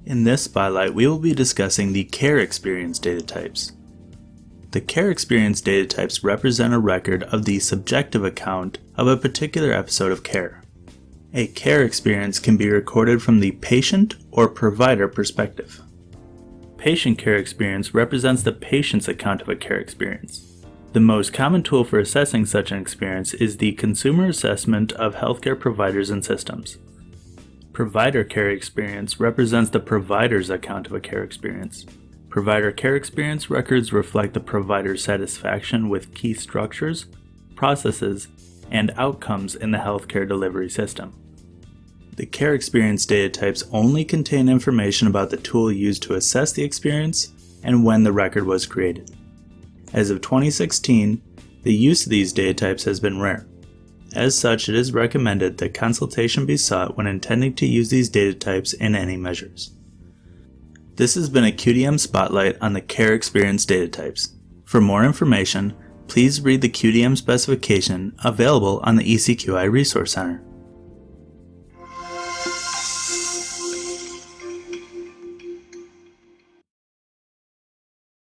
In this spotlight, we will be discussing the CareExperience data types. The CareExperience data types represent a record of the subjective account of a particular episode of care. A care experience can be recorded from the patient or provider perspective. Patient care experience represents the patient's account of a care experience. The most common tool for assessing such an experience is the consumer assessment of healthcare providers and systems. Provider care experience represents the provider's account of a care experience. Provider care experience records reflect the provider's satisfaction with key structures, processes, and outcomes in the healthcare delivery system. The care experience data types only contain information about the tool used to assess the experience and when the record was created. As of 2016, the use of these data types has been rare. As such, it is recommended that consultation be sought when intending to use these data types in any measures. This has been a QDM Spotlight on the CareExperience data types. For more information, please read the QDM specification available on the ECQI Resource Center.